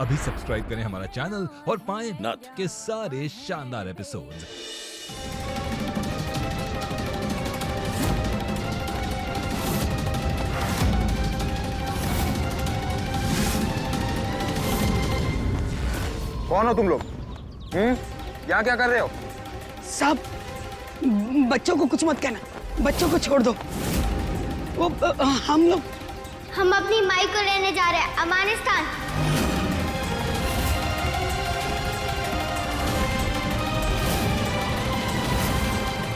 अभी सब्सक्राइब करें हमारा चैनल और पाएं नथ के सारे शानदार एपिसोड्स। कौन हो तुम लोग? यहाँ क्या कर रहे हो? साहब, बच्चों को कुछ मत कहना, बच्चों को छोड़ दो। वो हम अपनी माई को लेने जा रहे हैं अफगानिस्तान।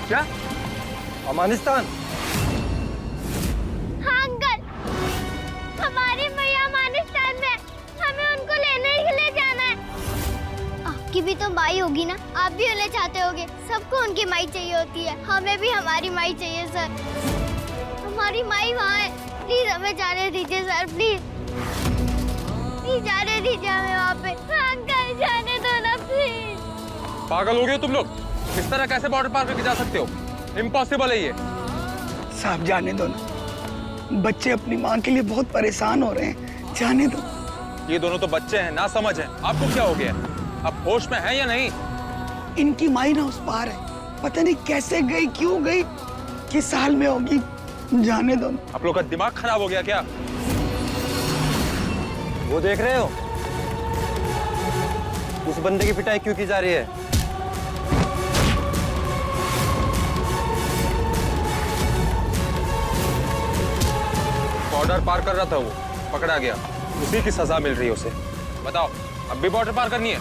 क्या? अफगानिस्तान? हाँ अंकल, हमारी मैया अफगानिस्तान में, हमें उनको लेने के लिए जाना है। आपकी भी तो माई होगी ना, आप भी उन्हें चाहते होगे। सबको उनकी माई चाहिए होती है, हमें भी हमारी माई चाहिए सर। हमारी माई वहाँ है, प्लीज हमें जाने दीजिए सर, प्लीज प्लीज जाने दीजिए हमें वहाँ पे। अंकल जाने दो ना प्लीज। पागल हो गए तुम लोग? इस तरह कैसे बॉर्डर पार करके जा सकते हो? इम्पॉसिबल है ये। साहब जाने दो ना, बच्चे अपनी माँ के लिए बहुत परेशान हो रहे हैं, जाने दो। ये दोनों तो बच्चे हैं, ना समझ है। आपको क्या हो गया? आप होश में हैं या नहीं? इनकी माई ना उस पार है, पता नहीं कैसे गई, क्यों गई, किस साल में होगी, जाने दो। आप लोग का दिमाग खराब हो गया क्या? वो देख रहे हो, उस बंदे की पिटाई क्यों की जा रही है? बॉर्डर पार कर रहा था वो, पकड़ा गया, उसी की सजा मिल रही है उसे। बताओ, अब भी बॉर्डर पार करनी है?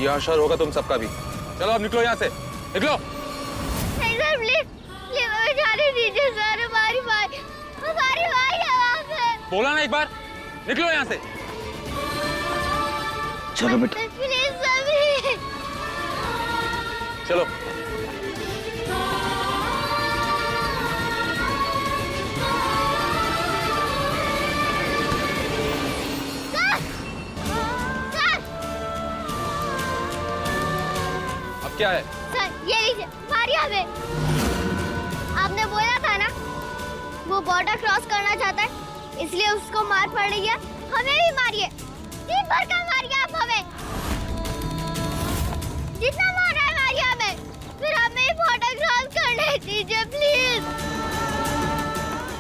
ये असर होगा तुम सबका भी। चलो अब निकलो यहाँ से, निकलो। नहीं सर, प्लीज प्लीज हमें जाने दीजिए सर, हमारी माई है वहाँ पे। बोला ना एक बार, निकलो यहाँ से। चलो बेटा, प्लीज सर, प्लीज। चलो। अब क्या है? सर ये लीजिए, मारिए हमें। आपने बोला था ना, वो बॉर्डर क्रॉस करना चाहता है, इसलिए उसको मार पड़ रही है। हमें भी मारिए, दिन भर का मारिए आप हमें, जितना मार रहा है मारिए हमें, फिर हमें बॉर्डर क्रॉस करने दीजिए प्लीज।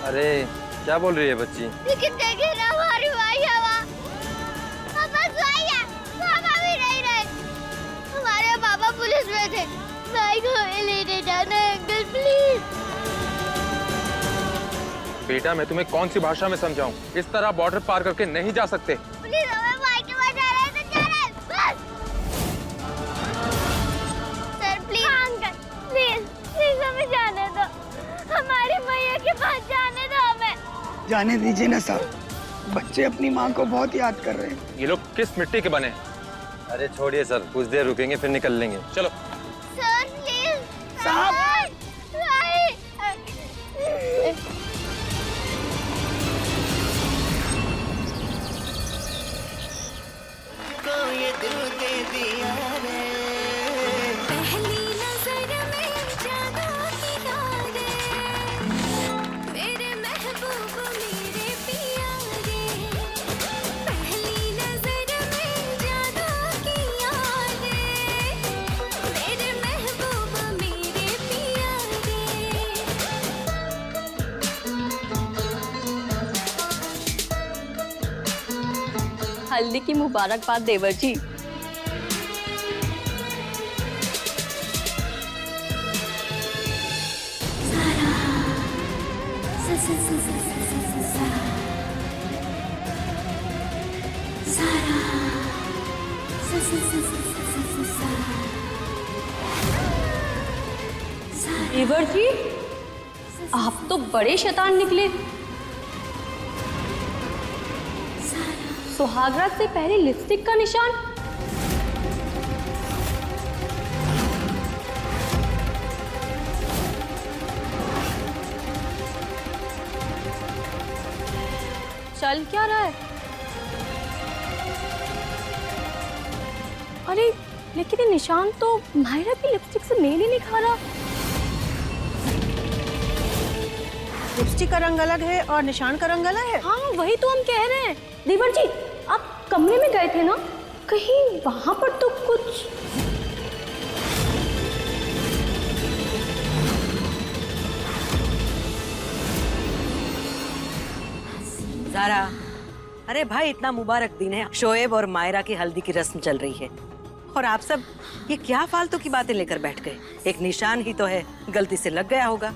अरे क्या बोल रही है बच्ची? लेकिन देखिए ना, हमारी माई है वहाँ, हम बस माई है, पापा भी नहीं रहे। हमारे पापा पुलिस में थे, माई को लेने जाना है अंकल प्लीज। बेटा मैं तुम्हें कौन सी भाषा में समझाऊं? इस तरह बॉर्डर पार करके नहीं जा सकते। प्लीज हमें माई के पास जाना है तो जाना है, बस। Sir please. हाँ अंकल, प्लीज प्लीज हमें जाने दो, हमारी मैया के पास जाने दो हमें। जाने दीजिए ना साहब, बच्चे अपनी माँ को बहुत याद कर रहे हैं। ये लोग किस मिट्टी के बने? अरे छोड़िए सर, कुछ देर रुकेंगे फिर निकल लेंगे। चलो। Sir please. साहब। हल्दी की मुबारकबाद देवर जी। देवर जी, आप तो बड़े शैतान निकले। सुहागरात से पहले लिपस्टिक का निशान। चल क्या रहा है? अरे लेकिन ये निशान तो मायरा की लिपस्टिक से मेल ही नहीं खा रहा। लिपस्टिक का रंग अलग है और निशान का रंग अलग है। हाँ वही तो हम कह रहे हैं। देवर जी आप कमरे में गए थे ना, कहीं वहां पर तो कुछ। ज़ारा, अरे भाई इतना मुबारक दिन है, शोएब और मायरा की हल्दी की रस्म चल रही है और आप सब ये क्या फालतू की बातें लेकर बैठ गए। एक निशान ही तो है, गलती से लग गया होगा।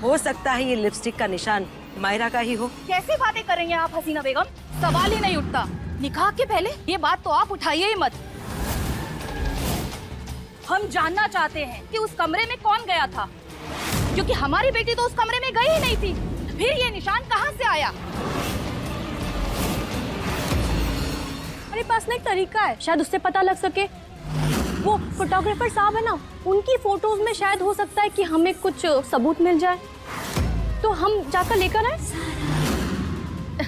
हो सकता है ये लिपस्टिक का निशान मायरा का ही हो। कैसी बातें कर रही हैं आप हसीना बेगम, सवाल ही नहीं उठता। निकाह के पहले ये बात तो आप उठाइए ही मत। हम जानना चाहते हैं कि उस कमरे में कौन गया था, क्योंकि हमारी बेटी तो उस कमरे में गई ही नहीं थी। फिर ये निशान कहाँ से आया? मेरे पास ना एक तरीका है, शायद उससे पता लग सके। वो फोटोग्राफर साहब है ना, उनकी फोटोज में शायद हो सकता है कि हमें कुछ सबूत मिल जाए। तो हम जाकर लेकर आए।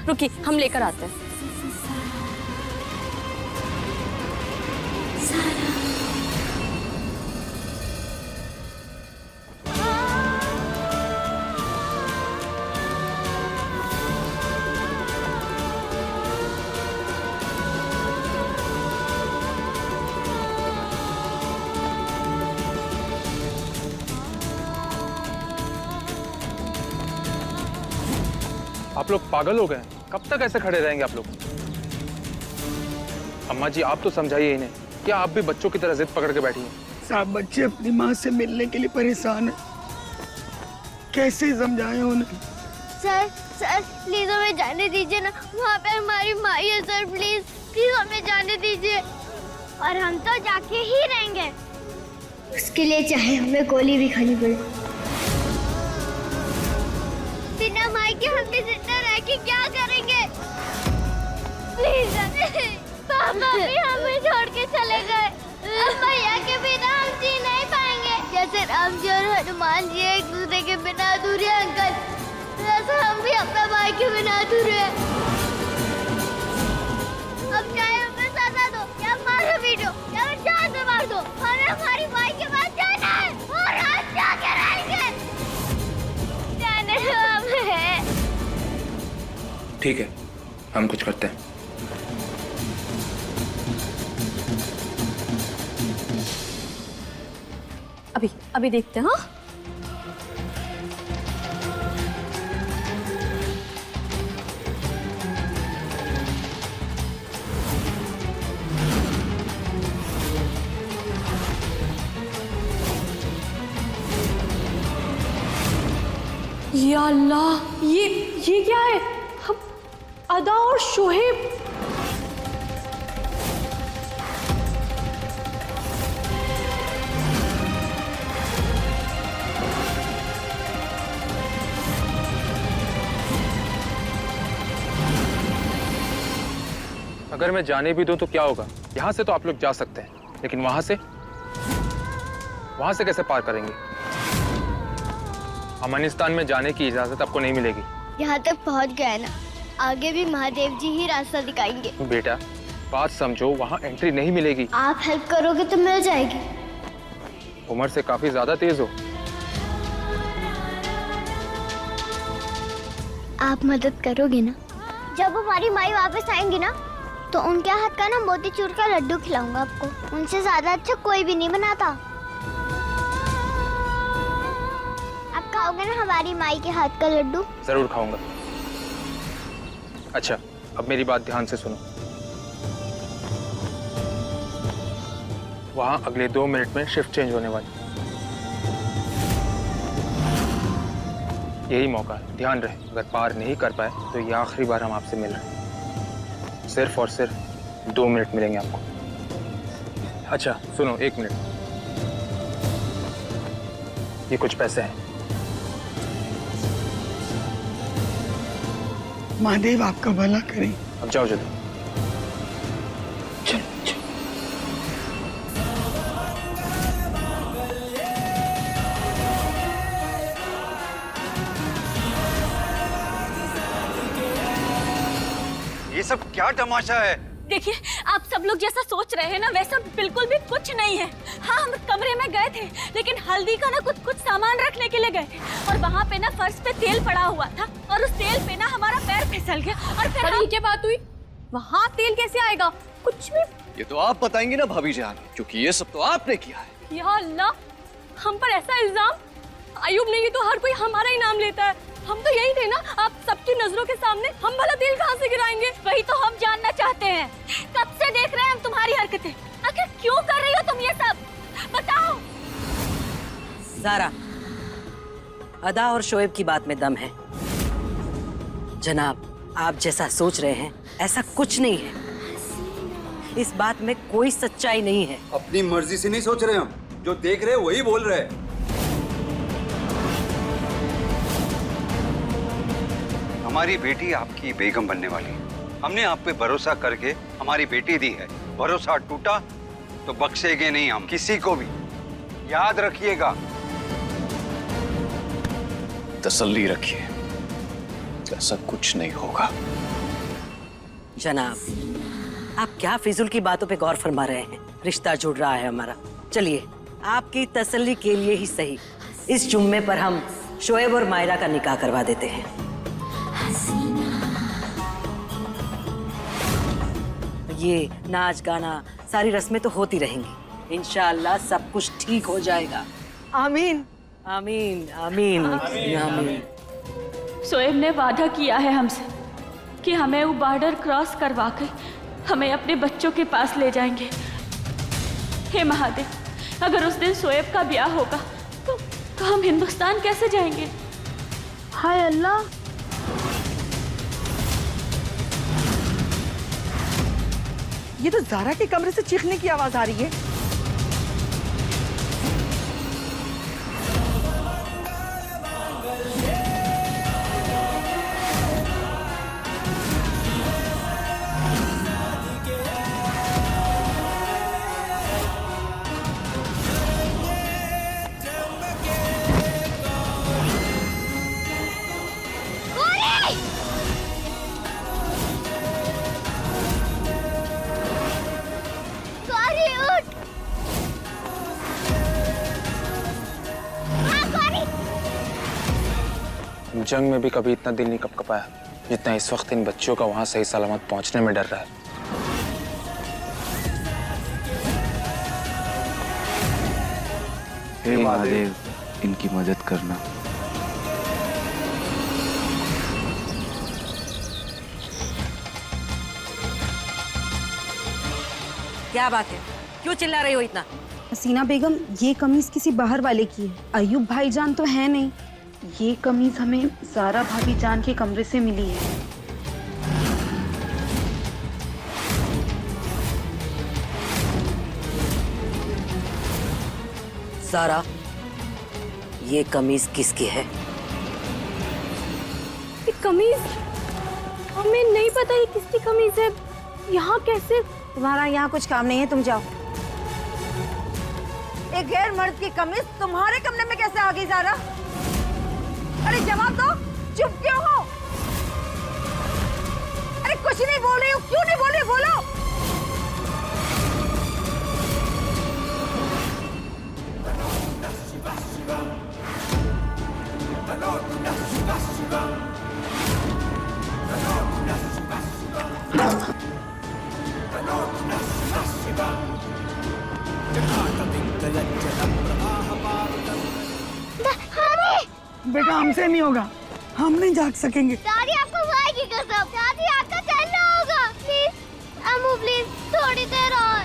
रुकिए हम लेकर आते हैं। आप लोग पागल हो गए? कब तक ऐसे खड़े रहेंगे आप लोग? अम्मा जी आप तो समझाइए इन्हें। क्या आप भी बच्चों की तरह जिद पकड़ के बैठी हैं? साहब बच्चे अपनी माँ से मिलने के लिए परेशान है, कैसे समझाएं उन्हें? सर सर प्लीज हमें जाने दीजिए ना, वहाँ पे हमारी माँ है सर, प्लीज प्लीज हमें जाने दीजिए। और हम तो जाके ही रहेंगे, उसके लिए चाहे हमें गोली भी खानी पड़े। बिना माँ के हम भी जिंदा रह के क्या करेंगे? प्लीज पापा भी हमें छोड़ के चले गए, अब भैया के बिना हम जी नहीं पाएंगे। जैसे राम जी और हनुमान जी एक दूसरे के बिना अधूरे हैं अंकल, वैसे हम भी अपना भाई के बिना अधूरे हैं। अब चाहे हमें सजा दो या मारो पीटो या फिर जान से मार दो, हमें हमारी भाई के पास जाना है और आज जाके रहेंगे। जाने दो हमें। ठीक है, हम कुछ करते हैं। अभी देखते हैं। हाँ या अल्लाह, ये क्या है? अदा और शोहेब। अगर मैं जाने भी दूं तो क्या होगा? यहाँ से तो आप लोग जा सकते हैं, लेकिन वहां से कैसे पार करेंगे? अफगानिस्तान में जाने की इजाजत आपको नहीं मिलेगी। यहाँ तक पहुँच गए ना, आगे भी महादेव जी ही रास्ता दिखाएंगे। बेटा बात समझो, वहाँ एंट्री नहीं मिलेगी। आप हेल्प करोगे तो मिल जाएगी। उम्र से काफी ज्यादा तेज हो। आप मदद करोगे ना? जब हमारी माई वापस आएंगी ना, तो उनके हाथ का ना मोतीचूर का लड्डू खिलाऊंगा आपको। उनसे ज्यादा अच्छा कोई भी नहीं बनाता। आप खाओगे ना हमारी माई के हाथ का लड्डू? जरूर खाऊंगा। अच्छा अब मेरी बात ध्यान से सुनो। वहां अगले 2 मिनट में शिफ्ट चेंज होने वाली, यही मौका है, ध्यान रहे। अगर पार नहीं कर पाए तो ये आखिरी बार हम आपसे मिल रहे हैं। सिर्फ और सिर्फ 2 मिनट मिलेंगे आपको। अच्छा सुनो, 1 मिनट, ये कुछ पैसे हैं। महादेव आपका भला करें। अब जाओ जल्दी। चलो चलो। ये सब क्या तमाशा है? देखिए, आप सब लोग जैसा सोच रहे हैं ना, वैसा बिल्कुल भी कुछ नहीं है। हाँ, हम कमरे में गए थे, लेकिन हल्दी का ना कुछ सामान रखने के लिए गए थे, और वहाँ पे ना फर्श पे तेल पड़ा हुआ था, और उस तेल पे ना हमारा पैर फिसल गया, और फिर ये क्या बात हुई? वहाँ तेल कैसे आएगा? कुछ भी। ये तो आप बताएंगी ना भाभी जान, क्योंकि ये सब तो आपने किया है। या अल्लाह, हम पर ऐसा इल्जाम? अयूब नहीं तो हर कोई हमारा ही नाम लेता है। हम तो यही थे ना, आप सबकी नजरों के सामने हम वाला तेल कहाँ से गिराएंगे? वही तो हम जानना चाहते हैं। कब से देख रहे हैं हम तुम्हारी हरकतें, आखिर क्यों कर रही हो तुम ये सब? बताओ। ज़ारा, अदा और शोएब की बात में दम है। जनाब, आप जैसा सोच रहे हैं ऐसा कुछ नहीं है। इस बात में कोई सच्चाई नहीं है। अपनी मर्जी से नहीं सोच रहे हम, जो देख रहे हैं वही बोल रहे हैं। हमारी बेटी आपकी बेगम बनने वाली है। हमने आप पे भरोसा करके हमारी बेटी दी है। भरोसा टूटा तो बख्शेंगे नहीं हम किसी को भी, याद रखिएगा। तसल्ली रखिए, ऐसा कुछ नहीं होगा। जनाब, आप क्या फिजूल की बातों पे गौर फरमा रहे हैं? रिश्ता जुड़ रहा है हमारा। चलिए, आपकी तसल्ली के लिए ही सही, इस जुम्मे पर हम शोएब और मायरा का निकाह करवा देते हैं। ये नाच गाना सारी रस्में तो होती रहेंगी। इंशाअल्लाह सब कुछ ठीक हो जाएगा। आमीन। आमीन आमीन आमीन। शोएब ने वादा किया है हमसे कि हमें वो बॉर्डर क्रॉस करवा के हमें अपने बच्चों के पास ले जाएंगे। हे महादेव, अगर उस दिन शोएब का ब्याह होगा तो हम हिंदुस्तान कैसे जाएंगे? हाय अल्लाह। ये तो ज़ारा के कमरे से चीखने की आवाज आ रही है। जंग में भी कभी इतना दिल नहीं कपकपाया जितना इस वक्त इन बच्चों का वहां सही सलामत पहुंचने में डर रहा है। हे महादेव, इनकी मदद करना। क्या बात है, क्यों चिल्ला रही हो इतना? हसीना बेगम, ये कमीज किसी बाहर वाले की है। अयूब भाईजान तो है नहीं। ये कमीज हमें ज़ारा भाभी जान के कमरे से मिली है। ज़ारा, ये कमीज किसकी है? ये कमीज हमें नहीं पता ये किसकी कमीज है। यहाँ कैसे? तुम्हारा यहाँ कुछ काम नहीं है, तुम जाओ। एक गैर मर्द की कमीज तुम्हारे कमरे में कैसे आ गई ज़ारा? अरे जवाब दो, चुप क्यों हो? अरे कुछ नहीं बोल रही हो, क्यों नहीं बोल रही, बोलो। बेटा, हमसे नहीं होगा, हम नहीं जाग सकेंगे। दादी, आपको भाई की कसम, दादी आपका करना होगा। प्लीज अम्मू, प्लीज थोड़ी देर और।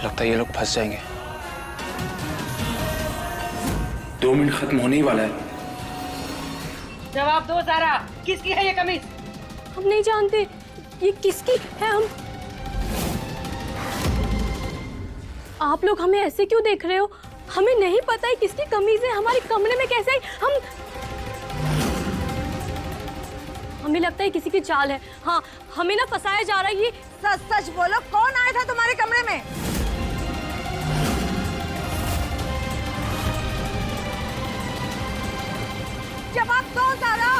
लगता है ये लोग फंस जाएंगे। 2 मिनट खत्म होने ही वाला है। जवाब दो ज़ारा, किसकी है ये कमीज? हम नहीं जानते ये किसकी है। हम आप लोग हमें ऐसे क्यों देख रहे हो? हमें नहीं पता है किसकी कमीज है, हमारे कमरे में कैसे आई? हमें लगता है किसी की चाल है। हाँ, हमें ना फंसाया जा रहा है। ये सच सच बोलो, कौन आया था तुम्हारे कमरे में? जवाब दो ज़ारा।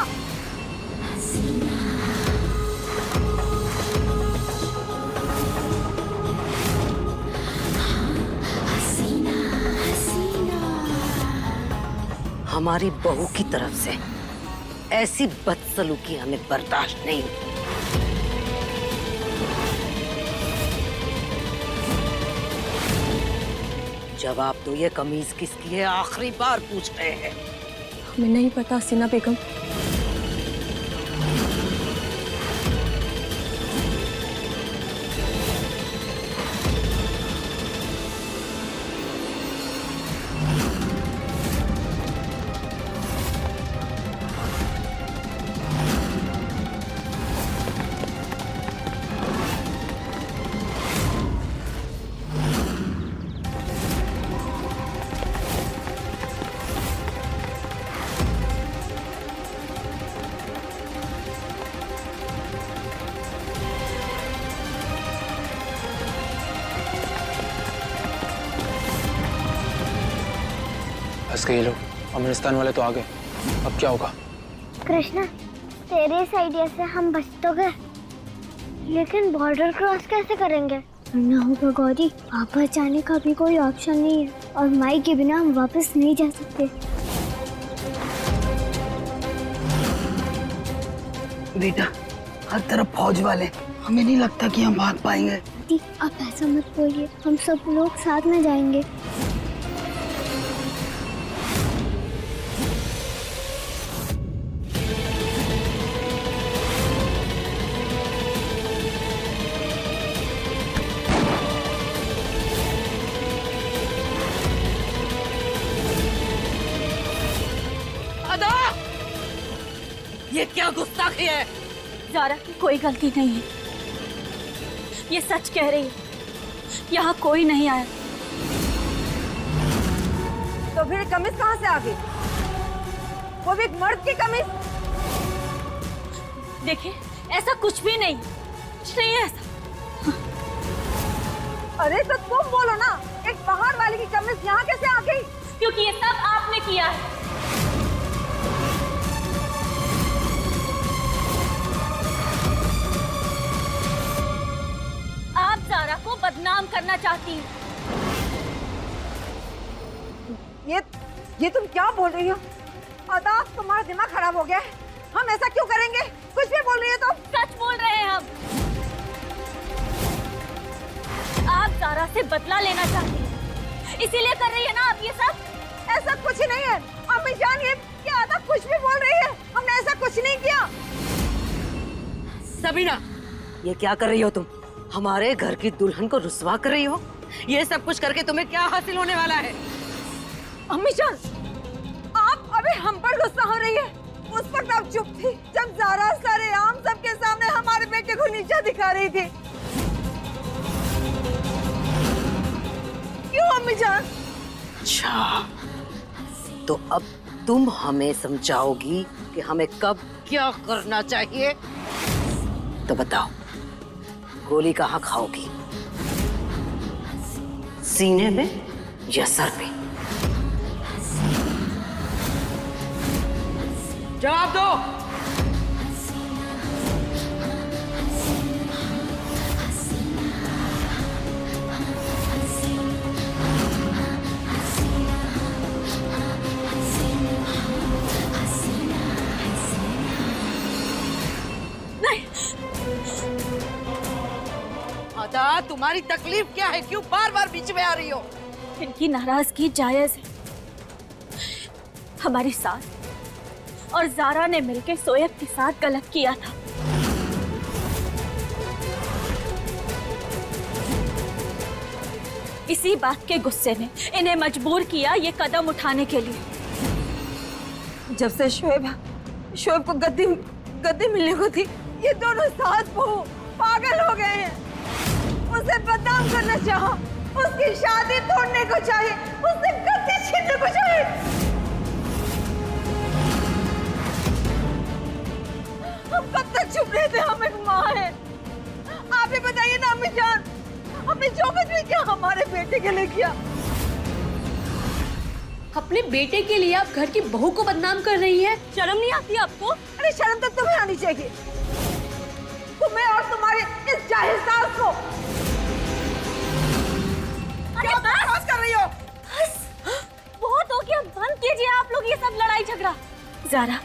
हमारी बहू की तरफ से ऐसी बदसलूकी हमें बर्दाश्त नहीं। जवाब दो, ये कमीज किसकी है? आखिरी बार पूछ रहे हैं। हमें नहीं पता हसीना बेगम। फंस गए ये लोग। अफगानिस्तान वाले तो आ गए, अब क्या होगा? कृष्णा, तेरे इस आइडिया से हम बच तो गए, लेकिन बॉर्डर क्रॉस कैसे करेंगे? ना होगा गौरी, वापस जाने का भी कोई ऑप्शन नहीं है और माई के बिना हम वापस नहीं जा सकते। बेटा, हर तरफ फौज वाले, हमें नहीं लगता कि हम भाग पाएंगे। दी, आप ऐसा मत बोलिए, हम सब लोग साथ में जाएंगे। ये क्या गुस्ताखी है? ज़ारा की कोई गलती नहीं है, ये सच कह रही है। यहाँ कोई नहीं आया। तो फिर कमीज कहाँ से आ गई? वो भी एक मर्द की कमीज? देखिए, ऐसा कुछ भी नहीं, कुछ नहीं है ऐसा। अरे तो तुम बोलो ना, एक बाहर वाले की कमीज यहाँ कैसे आ गई? क्योंकि ये सब आपने किया है। आप ज़ारा को बदनाम करना चाहती हैं। ये तुम क्या बोल रही हो? अदा, तुम्हारा दिमाग खराब हो गया है। हम ऐसा क्यों करेंगे? कुछ भी बोल रही हो तुम। सच बोल रहे हैं हम। आप ज़ारा से बदला लेना चाहती हैं, इसीलिए कर रही है ना आप ये सब? ऐसा कुछ नहीं है अम्मी जान, ये क्या अदा कुछ भी बोल रही है? हमने ऐसा कुछ नहीं किया। सबीना, ये क्या कर रही हो तुम? हमारे घर की दुल्हन को रुस्वा कर रही हो? ये सब कुछ करके तुम्हें क्या हासिल होने वाला है? अम्मी जान, आप अभी हम पर गुस्सा हो रही है। उस वक्त आप चुप थी जब ज़ारा सरेआम सबके सामने हमारे बेटे को नीचा दिखा रही थी। क्यों अम्मी जान? अच्छा, तो अब तुम हमें समझाओगी कि हमें कब क्या करना चाहिए? तो बताओ, गोली कहाँ खाओगी? सीने में या सर पे? जवाब दो। अदा, तुम्हारी तकलीफ क्या है? क्यों बार बार बीच में आ रही हो? इनकी नाराजगी जायज है। हमारी सास और ज़ारा ने मिलकर शोएब के साथ गलत किया था। इसी बात के गुस्से ने इन्हें मजबूर किया ये कदम उठाने के लिए। जब से शोएब को गद्दी मिलने को थी, ये दोनों सास बहू पागल हो गए हैं। उसे बदनाम करना चाहा, उसकी शादी तोड़ने को चाहे, उससे गद्दी छीनने को चाहे। हम कब तक चुप रहे थे? हम एक माँ है। आप ही बताइए ना अम्मी जान, हमने जो कुछ भी किया हमारे बेटे के लिए किया। अपने बेटे के लिए आप घर की बहू को बदनाम कर रही है? शर्म नहीं आती आपको? अरे शर्म तो तुम्हें आनी चाहिए, तुम्हें और तुम्हारे इस जाहिल सास को। अरे बस कर रही हो। बहुत हो कि अब बंद कीजिए आप लोग ये सब लड़ाई झगड़ा। ज़ारा,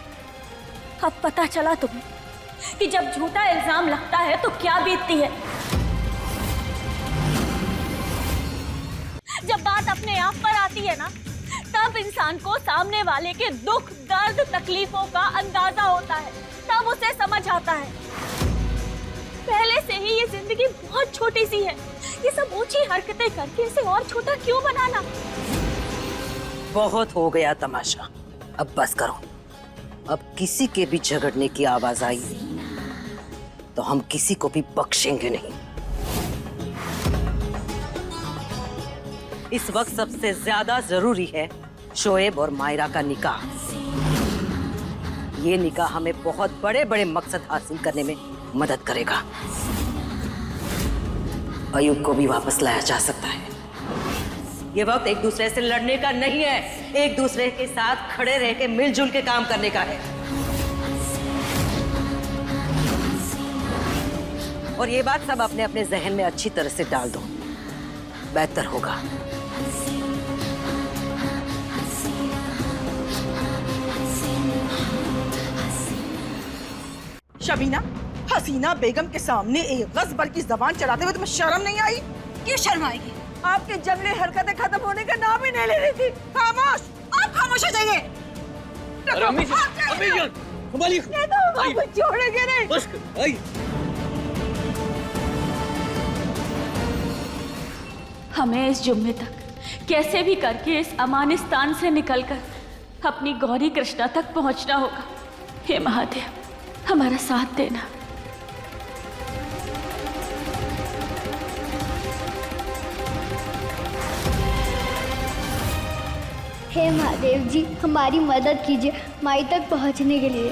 अब पता चला तुम्हें कि जब झूठा इल्जाम लगता है तो क्या बीतती है। जब बात अपने आप पर आती है ना, तब इंसान को सामने वाले के दुख, दर्द, तकलीफों का अंदाजा होता है, तब उसे समझ आता है। पहले से ही ये जिंदगी बहुत छोटी सी है, ये सब ऊंची हरकतें करके इसे और छोटा क्यों बनाना। बहुत हो गया तमाशा, अब बस करो। अब किसी के भी झगड़ने की आवाज आई तो हम किसी को भी बख्शेंगे नहीं। इस वक्त सबसे ज्यादा जरूरी है शोएब और मायरा का निकाह। ये निकाह हमें बहुत बड़े बड़े मकसद हासिल करने में मदद करेगा। अयूब को भी वापस लाया जा सकता है। ये वक्त एक दूसरे से लड़ने का नहीं है, एक दूसरे के साथ खड़े रह के मिलजुल के काम करने का है। और ये बात सब अपने अपने जहन में अच्छी तरह से डाल दो, बेहतर होगा। शबीना, हसीना बेगम के सामने एक गज़बर की जबान चलाते हुए तुम्हें शर्म नहीं आई? क्यों शर्म आएगी? आपके जंगली हरकतें खत्म होने का नाम ही नहीं ले रही थी। खामोश, आप खामोश हो जाइए। अम्मी जान, संभालिए। आपको छोड़ेंगे नहीं। बस कर, आई। हमें इस जुम्मे तक कैसे भी करके इस अमानिस्तान से निकलकर अपनी गौरी कृष्णा तक पहुंचना होगा। हे महादेव, हमारा साथ देना। हे महादेव जी, हमारी मदद कीजिए माई तक पहुंचने के लिए।